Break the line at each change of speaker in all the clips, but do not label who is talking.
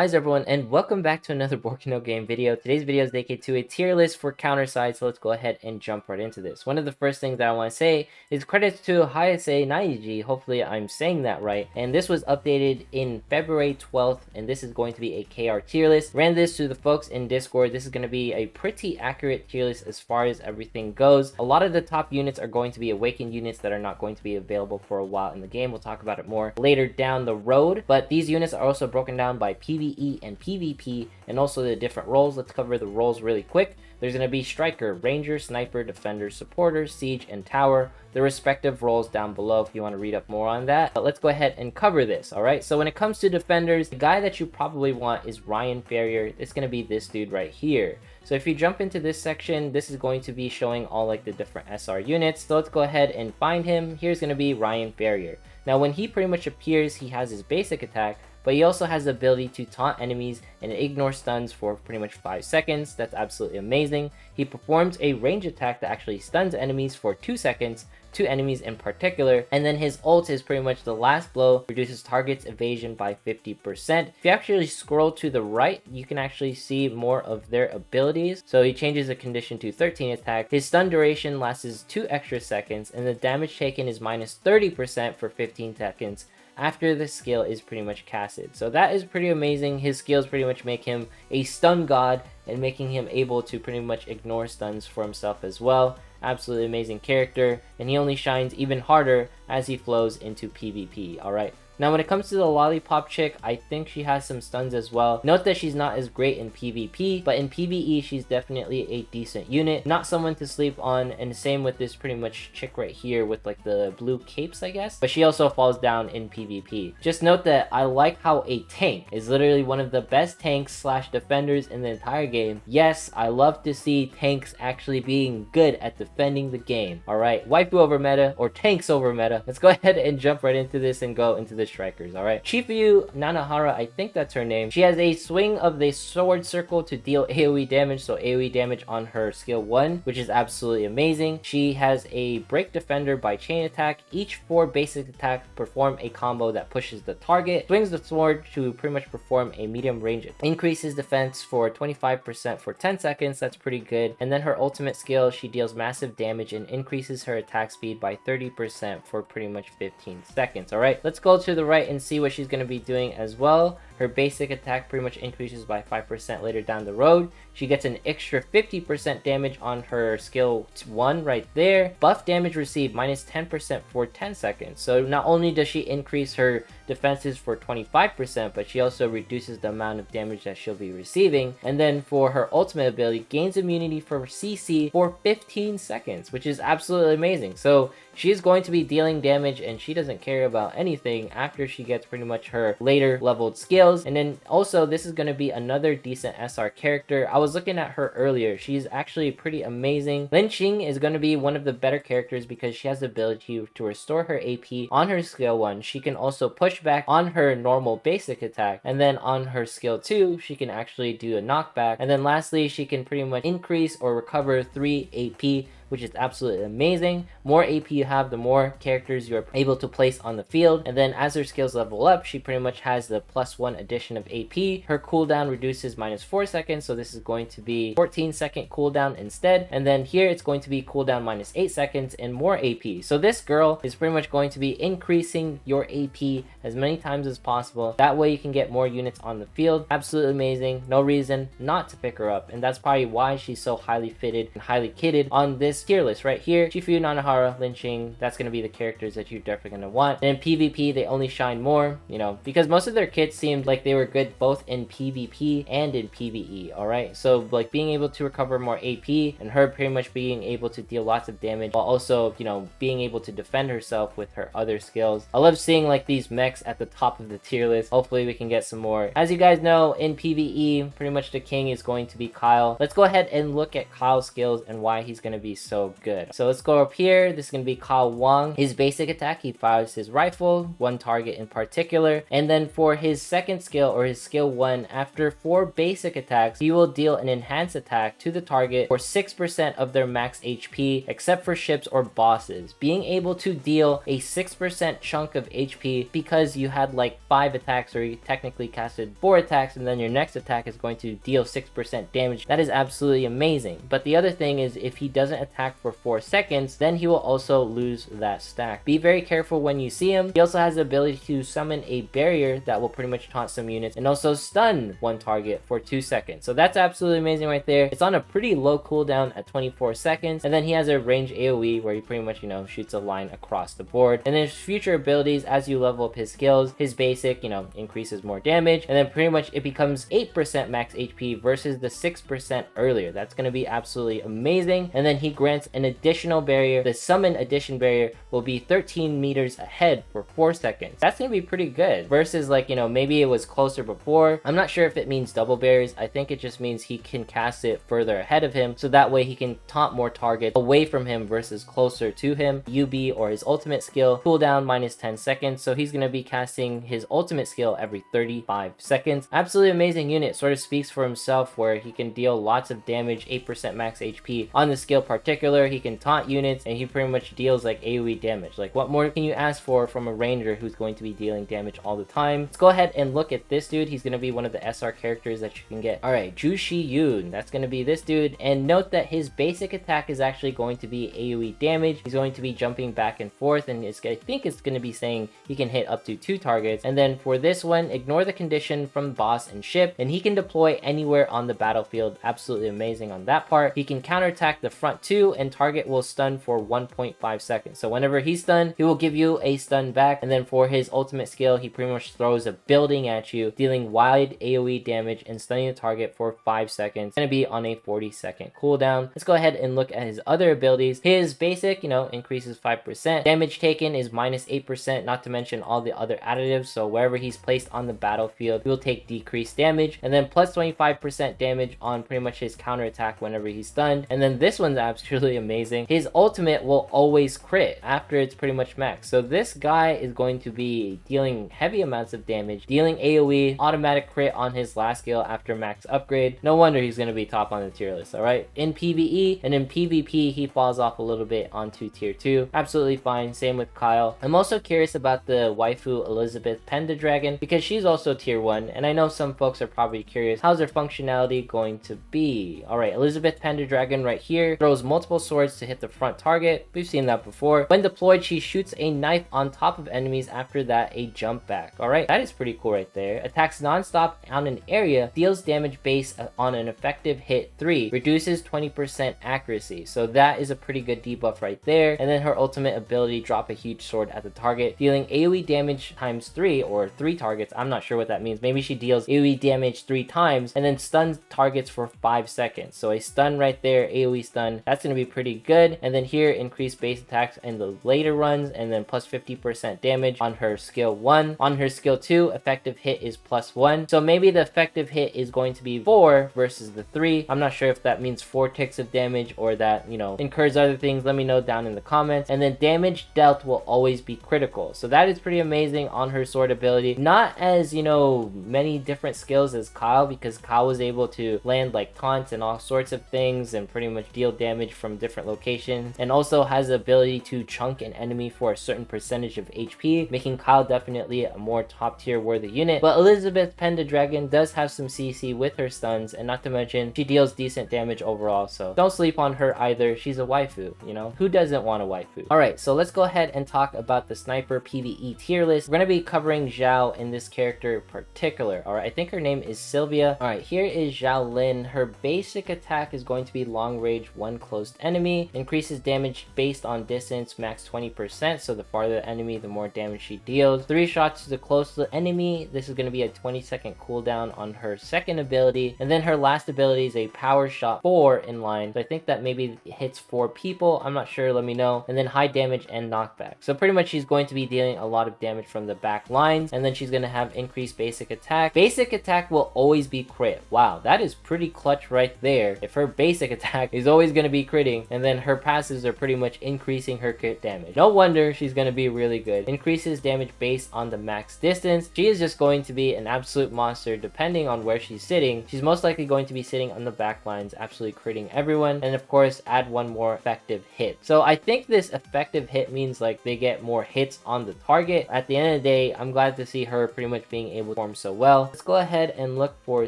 Hi everyone, and welcome back to another Borkino game video. Today's video is dedicated to a tier list for counter side, so let's go ahead and jump right into this. One of the first things that I want to say is credits to Hayase Naiji, hopefully I'm saying that right, and this was updated in February 12th, and this is going to be a KR tier list. Ran this to the folks in Discord. This is going to be a pretty accurate tier list as far as everything goes. A lot of the top units are going to be awakened units that are not going to be available for a while in the game. We'll talk about it more later down the road, but these units are also broken down by PvE and PvP, and also the different roles. Let's cover the roles really quick. There's going to be Striker, Ranger, Sniper, Defender, Supporter, Siege, and Tower. The respective roles down below if you want to read up more on that. But let's go ahead and cover this, alright? So when it comes to Defenders, the guy that you probably want is Ryan Farrier. It's going to be this dude right here. So if you jump into this section, this is going to be showing all like the different SR units. So let's go ahead and find him. Here's going to be Ryan Farrier. Now when he pretty much appears, he has his basic attack, but he also has the ability to taunt enemies and ignore stuns for pretty much 5 seconds. That's absolutely amazing. He performs a range attack that actually stuns enemies for 2 seconds, 2 enemies in particular, and then his ult is pretty much the last blow, reduces target's evasion by 50%. If you actually scroll to the right, you can actually see more of their abilities. So he changes the condition to 13 attack. His stun duration lasts 2 extra seconds, and the damage taken is minus 30% for 15 seconds after the skill is pretty much casted. So that is pretty amazing. His skills pretty much make him a stun god and making him able to pretty much ignore stuns for himself as well. Absolutely amazing character, and he only shines even harder as he flows into PvP. Alright, now when it comes to the Lollipop chick, I think she has some stuns as well. Note that she's not as great in PvP, but in PvE she's definitely a decent unit. Not someone to sleep on, and the same with this pretty much chick right here with like the blue capes, I guess. But she also falls down in PvP. Just note that I like how a tank is literally one of the best tanks slash defenders in the entire game. Yes, I love to see tanks actually being good at defending the game. Alright, waifu over meta, or tanks over meta. Let's go ahead and jump right into this and go into the strikers. Alright, Chifuyu Nanahara, I think that's her name. She has a swing of the sword circle to deal AoE damage, so AoE damage on her skill 1, which is absolutely amazing. She has a break defender by chain attack. Each 4 basic attacks perform a combo that pushes the target, swings the sword to pretty much perform a medium range, increases defense for 25% for 10 seconds. That's pretty good. And then her ultimate skill, she deals massive damage and increases her attack speed by 30% for pretty much 15 seconds. Alright, let's go to the right and see what she's going to be doing as well. Her basic attack pretty much increases by 5% later down the road. She gets an extra 50% damage on her skill 1 right there. Buff damage received minus 10% for 10 seconds. So not only does she increase her defenses for 25%, but she also reduces the amount of damage that she'll be receiving. And then for her ultimate ability, gains immunity for CC for 15 seconds, which is absolutely amazing. So she's going to be dealing damage, and she doesn't care about anything after she gets pretty much her later leveled skills. And then also this is going to be another decent SR character. I was looking at her earlier. She's actually pretty amazing. Lin Qing is going to be one of the better characters because she has the ability to restore her AP on her skill 1. She can also push back on her normal basic attack, and then on her skill 2 she can actually do a knockback, and then lastly she can pretty much increase or recover 3 AP, which is absolutely amazing. More AP you have, the more characters you're able to place on the field. And then as her skills level up, she pretty much has the +1 addition of AP. Her cooldown reduces minus 4 seconds, so this is going to be 14-second cooldown instead. And then here it's going to be cooldown minus 8 seconds and more AP. So this girl is pretty much going to be increasing your AP as many times as possible. That way you can get more units on the field. Absolutely amazing. No reason not to pick her up. And that's probably why she's so highly fitted and highly kitted on this tier list right here. Chifuyu Nanahara, Lin Qing, that's going to be the characters that you're definitely going to want. And in PvP, they only shine more, you know, because most of their kits seemed like they were good both in PvP and in PvE, alright? So, like, being able to recover more AP, and her pretty much being able to deal lots of damage, while also, you know, being able to defend herself with her other skills. I love seeing, like, these mechs at the top of the tier list. Hopefully, we can get some more. As you guys know, in PvE, pretty much the king is going to be Kyle. Let's go ahead and look at Kyle's skills and why he's going to be so so good. So let's go up here. This is going to be Kao Wang. His basic attack, he fires his rifle, one target in particular. And then for his second skill, or his skill 1, after 4 basic attacks, he will deal an enhanced attack to the target for 6% of their max HP, except for ships or bosses. Being able to deal a 6% chunk of HP because you had like 5 attacks, or you technically casted 4 attacks, and then your next attack is going to deal 6% damage. That is absolutely amazing. But the other thing is, if he doesn't attack for 4 seconds, then he will also lose that stack. Be very careful when you see him. He also has the ability to summon a barrier that will pretty much taunt some units and also stun one target for 2 seconds. So that's absolutely amazing right there. It's on a pretty low cooldown at 24 seconds. And then he has a range AoE where he pretty much, shoots a line across the board. And then his future abilities, as you level up his skills, his basic, increases more damage. And then pretty much it becomes 8% max HP versus the 6% earlier. That's going to be absolutely amazing. And then he grants an additional barrier. The summon addition barrier will be 13 meters ahead for 4 seconds. That's going to be pretty good versus like, maybe it was closer before. I'm not sure if it means double barriers. I think it just means he can cast it further ahead of him, so that way he can taunt more targets away from him versus closer to him. UB, or his ultimate skill, cooldown minus 10 seconds, so he's going to be casting his ultimate skill every 35 seconds. Absolutely amazing unit. Sort of speaks for himself, where he can deal lots of damage, 8% max HP on the skill particular. He can taunt units, and he pretty much deals like AoE damage. Like, what more can you ask for from a ranger who's going to be dealing damage all the time? Let's go ahead and look at this dude. He's going to be one of the SR characters that you can get. All right, Zhu Shi Yun, that's going to be this dude. And note that his basic attack is actually going to be AoE damage. He's going to be jumping back and forth, and I think it's going to be saying he can hit up to 2 targets. And then for this one, ignore the condition from boss and ship, and he can deploy anywhere on the battlefield. Absolutely amazing on that part. He can counterattack the front 2, and target will stun for 1.5 seconds. So whenever he's stunned, he will give you a stun back. And then for his ultimate skill, he pretty much throws a building at you, dealing wide AoE damage and stunning the target for 5 seconds. It's going to be on a 40-second cooldown. Let's go ahead and look at his other abilities. His basic, increases 5%. Damage taken is minus 8%, not to mention all the other additives. So wherever he's placed on the battlefield, he will take decreased damage. And then plus 25% damage on pretty much his counterattack whenever he's stunned. And then this one's absolutely amazing. His ultimate will always crit after it's pretty much max. So this guy is going to be dealing heavy amounts of damage, dealing AoE, automatic crit on his last skill after max upgrade. No wonder he's going to be top on the tier list, alright? In PvE and in PvP, he falls off a little bit onto tier 2. Absolutely fine. Same with Kyle. I'm also curious about the waifu Elizabeth Pendragon, because she's also tier 1, and I know some folks are probably curious, how's her functionality going to be? Alright, Elizabeth Pendragon right here throws multiple swords to hit the front target. We've seen that before. When deployed, she shoots a knife on top of enemies, after that a jump back. Alright, that is pretty cool right there. Attacks non-stop on an area, deals damage based on an effective hit 3, reduces 20% accuracy. So that is a pretty good debuff right there. And then her ultimate ability, drop a huge sword at the target, dealing AoE damage times 3, or 3 targets. I'm not sure what that means. Maybe she deals AoE damage 3 times and then stuns targets for 5 seconds. So a stun right there, AoE stun, that's going to be pretty good. And then here, increase base attacks in the later runs, and then plus 50% damage on her skill 1. On her skill 2, effective hit is plus 1. So maybe the effective hit is going to be 4 versus the 3. I'm not sure if that means 4 ticks of damage, or that, incurs other things. Let me know down in the comments. And then damage dealt will always be critical. So that is pretty amazing on her sword ability. Not as, many different skills as Kyle, because Kyle was able to land like taunts and all sorts of things and pretty much deal damage from different locations, and also has the ability to chunk an enemy for a certain percentage of HP, making Kyle definitely a more top tier worthy unit. But Elizabeth Pendragon does have some CC with her stuns, and not to mention she deals decent damage overall, so don't sleep on her either. She's a waifu, who doesn't want a waifu? Alright, so let's go ahead and talk about the sniper PvE tier list. We're going to be covering Zhao in this character in particular. Alright, I think her name is Sylvia. Alright, here is Zhao Lin. Her basic attack is going to be long range, one closed enemy, increases damage based on distance, max 20%, so the farther the enemy, the more damage she deals. 3 shots to the closest enemy. This is going to be a 20-second cooldown on her second ability, and then her last ability is a power shot 4 in line, so I think that maybe hits 4 people. I'm not sure, let me know. And then high damage and knockback. So pretty much she's going to be dealing a lot of damage from the back lines, and then she's going to have increased basic attack. Basic attack will always be crit. Wow, that is pretty clutch right there. If her basic attack is always going to be crit, critting, and then her passives are pretty much increasing her crit damage. No wonder she's going to be really good. Increases damage based on the max distance. She is just going to be an absolute monster depending on where she's sitting. She's most likely going to be sitting on the back lines, absolutely critting everyone, and of course add one more effective hit. So I think this effective hit means like they get more hits on the target. At the end of the day, I'm glad to see her pretty much being able to perform so well. Let's go ahead and look for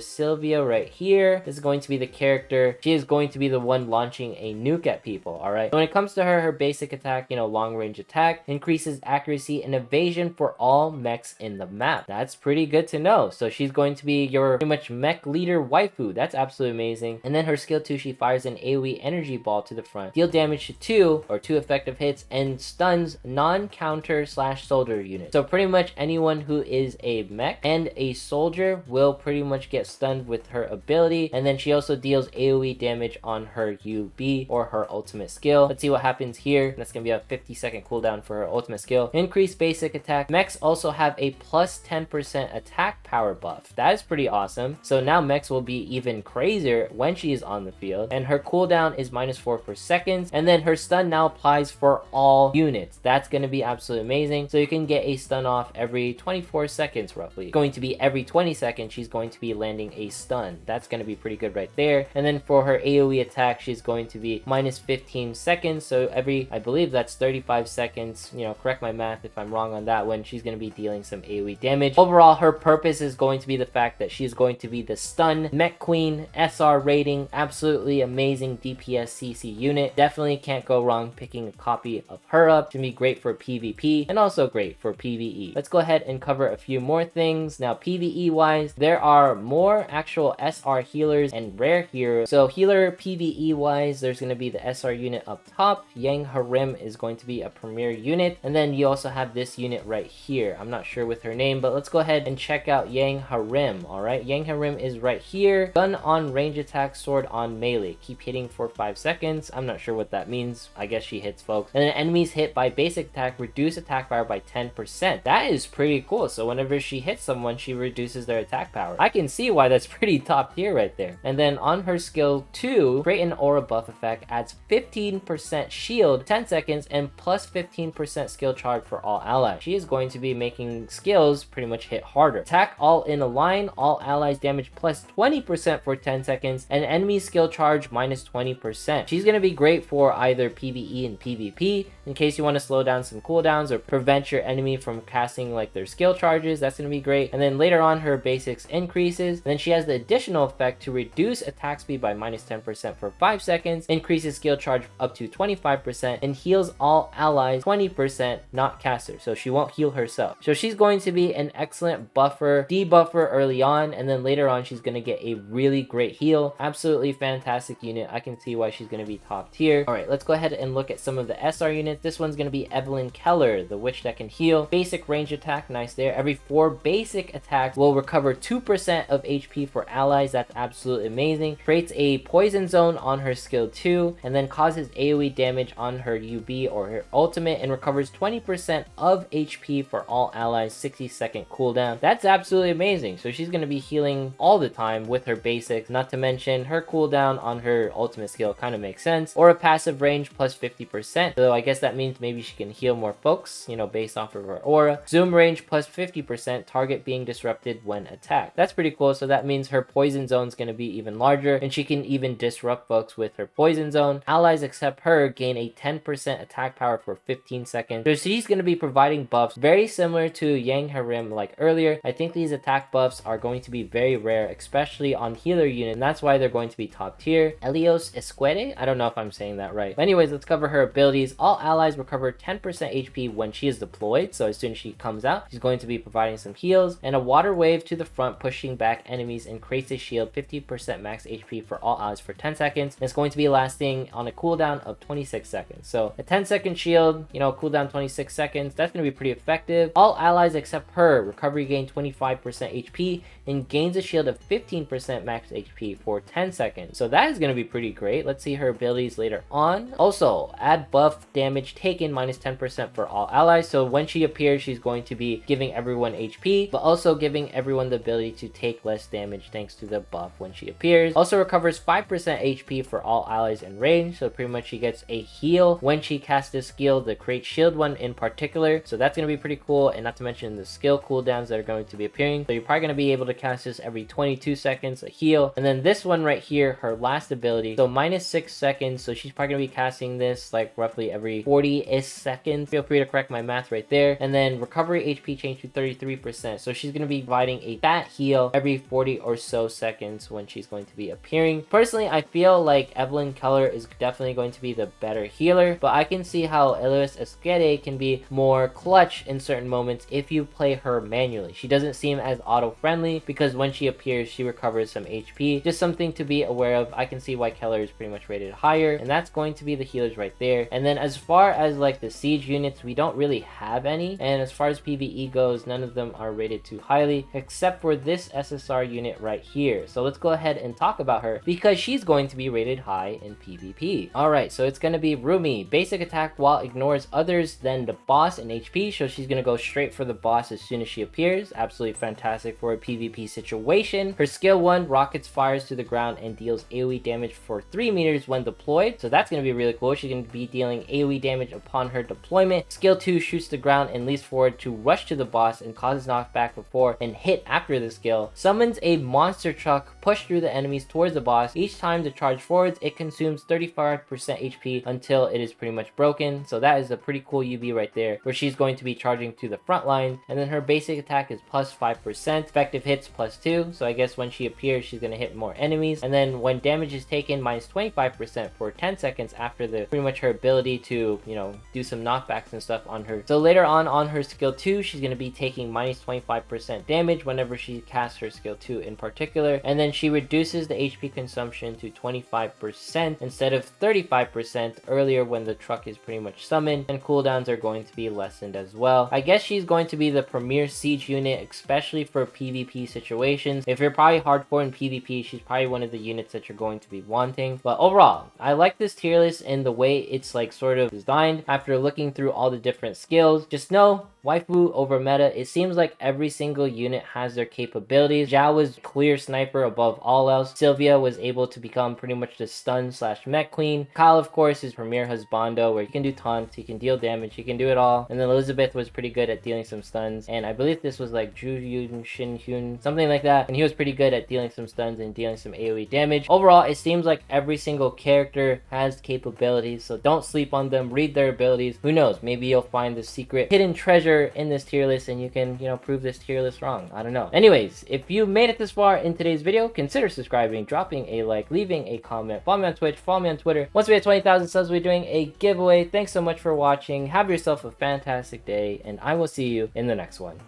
Sylvia right here. This is going to be the character. She is going to be the one launching a nuke at people, all right? When it comes to her basic attack, you know, long range attack, increases accuracy and evasion for all mechs in the map. That's pretty good to know. So she's going to be your pretty much mech leader waifu. That's absolutely amazing. And then her skill 2, she fires an AoE energy ball to the front. Deal damage to 2 effective hits and stuns non-counter / soldier units. So pretty much anyone who is a mech and a soldier will pretty much get stunned with her ability. And then she also deals AoE damage on her UB or her ultimate skill. Let's see what happens here. That's gonna be a 50-second cooldown for her ultimate skill. Increased basic attack. Mechs also have a plus 10% attack power buff. That is pretty awesome. So now mechs will be even crazier when she is on the field. And her cooldown is -4 per second. And then her stun now applies for all units. That's gonna be absolutely amazing. So you can get a stun off every 24 seconds roughly. It's going to be every 20 seconds she's going to be landing a stun. That's going to be pretty good right there. And then for her AoE attack, she's going to be -15 seconds. So every, I believe that's 35 seconds, you know, correct my math if I'm wrong on that one, she's going to be dealing some AoE damage. Overall, her purpose is going to be the fact that she's going to be the stun mech queen, SR rating, absolutely amazing DPS CC unit. Definitely can't go wrong picking a copy of her up. It's going to be great for PvP and also great for PvE. Let's go ahead and cover a few more things. Now, PvE wise, there are more actual SR healers and rare heroes. So healer PvE wise, there's going to be the SR unit up top. Yang Harim is going to be a premier unit. And then you also have this unit right here. I'm not sure with her name, but let's go ahead and check out Yang Harim. All right, Yang Harim is right here. Gun on range attack, sword on melee. Keep hitting for 5 seconds. I'm not sure what that means. I guess she hits folks. And then enemies hit by basic attack, reduce attack power by 10%. That is pretty cool. So whenever she hits someone, she reduces their attack power. I can see why that's pretty top tier right there. And then on her skill 2, create an aura buff effect, adds 15% shield, 10 seconds, and plus 15% skill charge for all allies. She is going to be making skills pretty much hit harder. Attack all in a line, all allies damage plus 20% for 10 seconds, and enemy skill charge minus 20%. She's going to be great for either PvE and PvP, in case you want to slow down some cooldowns or prevent your enemy from casting like their skill charges. That's going to be great. And then later on, her basics increases. And then she has the additional effect to reduce attack speed by minus 10% for 5 seconds, increases skill charge up to 25%, and heals all allies 20%, not caster. So she won't heal herself. So she's going to be an excellent buffer, debuffer early on, and then later on she's going to get a really great heal. Absolutely fantastic unit. I can see why she's going to be top tier. All right, let's go ahead and look at some of the SR units. This one's going to be Evelyn Keller, the witch that can heal. Basic range attack, nice there. Every 4 basic attacks will recover 2% of HP for allies. That's absolutely amazing. Creates a poison zone on her skill 2, and then causes AoE damage on her UB or her ultimate, and recovers 20% of HP for all allies, 60-second cooldown. That's absolutely amazing. So she's going to be healing all the time with her basics, not to mention her cooldown on her ultimate skill kind of makes sense. Or a passive range plus 50%. So I guess that means maybe she can heal more folks, you know, based off of her aura. Zoom range plus 50%, target being disrupted when attacked. That's pretty cool. So that means her poison zone is going to be even larger, and she can even disrupt folks with her poison zone. Allies except her gain a 10% attack power for 15 seconds. So she's going to be providing buffs very similar to Yang Harim like earlier. I think these attack buffs are going to be very rare, especially on healer unit, and that's why they're going to be top tier. Elios Esquede? I don't know if I'm saying that right. But anyways, let's cover her abilities. All allies recover 10% HP when she is deployed. So as soon as she comes out, she's going to be providing some heals, and a water wave to the front, pushing back enemies, and creates a shield 50% max HP for all allies for 10 seconds. And it's going to be lasting on a cooldown of 26 seconds. So a 10-second shield, you know, cooldown 26 seconds. That's going to be pretty effective. All allies except her recovery gain 25% HP and gains a shield of 15% max HP for 10 seconds. So that is going to be pretty great. Let's see her abilities later on. Also, add buff damage taken minus 10% for all allies. So when she appears, she's going to be giving everyone HP, but also giving everyone the ability to take less damage thanks to the buff when she appears. Also recovers 5% HP for all allies size and range. So pretty much she gets a heal when she casts this skill, the create shield one in particular. So that's going to be pretty cool, and not to mention the skill cooldowns that are going to be appearing. So you're probably going to be able to cast this every 22 seconds, a heal. And then this one right here, her last ability, so -6 seconds. So she's probably going to be casting this like roughly every 40-ish seconds. Feel free to correct my math right there. And then recovery HP change to 33%. So she's going to be providing a fat heal every 40 or so seconds when she's going to be appearing. Personally, I feel like Evelyn Keller is definitely going to be the better healer, but I can see how Elois Esquede can be more clutch in certain moments if you play her manually. She doesn't seem as auto-friendly because when she appears, she recovers some HP. Just something to be aware of. I can see why Keller is pretty much rated higher, and that's going to be the healers right there. And then as far as like the siege units, we don't really have any, and as far as PvE goes, none of them are rated too highly except for this SSR unit right here. So let's go ahead and talk about her because she's going to be rated high in PvP. Alright, so it's going to be Rumi. Basic attack while ignores others than the boss in HP, so she's going to go straight for the boss as soon as she appears. Absolutely fantastic for a PvP situation. Her skill 1 rockets fires to the ground and deals AoE damage for 3 meters when deployed, so that's going to be really cool. She's going to be dealing AoE damage upon her deployment. Skill 2 shoots the ground and leaps forward to rush to the boss and causes knockback before and hit after the skill. Summons a monster truck, push through the enemies towards the boss. Each time the charge forwards, it consumes 35% HP until it is pretty much broken. So that is a pretty cool UB right there, where she's going to be charging to the front line. And then her basic attack is plus 5%, effective hits plus 2. So I guess when she appears, she's going to hit more enemies. And then when damage is taken, minus 25% for 10 seconds after the pretty much her ability to, you know, do some knockbacks and stuff on her. So later on her skill 2, she's going to be taking minus 25% damage whenever she casts her skill 2 in particular. And then she reduces the HP consumption to 25% instead of 35% earlier when the truck is pretty much summoned, and cooldowns are going to be lessened as well. I guess she's going to be the premier siege unit, especially for PvP situations. If you're probably hardcore in PvP, she's probably one of the units that you're going to be wanting. But overall, I like this tier list and the way it's like sort of designed after looking through all the different skills. Just know waifu over meta. It seems like every single unit has their capabilities. Zhao was clear sniper above all else. Sylvia was able to become pretty much the stun slash mech queen. Kyle, of course, is premier husbando, where he can do taunts, he can deal damage, he can do it all. And then Elizabeth was pretty good at dealing some stuns, and I believe this was like Zhu Yun Shin Hyun, something like that, and he was pretty good at dealing some stuns and dealing some AoE damage. Overall, it seems like every single character has capabilities, so don't sleep on them. Read their abilities. Who knows, maybe you'll find the secret hidden treasure in this tier list and you can, you know, prove this tier list wrong. I don't know. Anyways, if you made it this far in today's video, consider subscribing, dropping a like, leaving a comment, follow me on Twitch, follow me on Twitter. Once we hit 20,000 subs, we're doing a giveaway. Thanks so much for watching. Have yourself a fantastic day, and I will see you in the next one.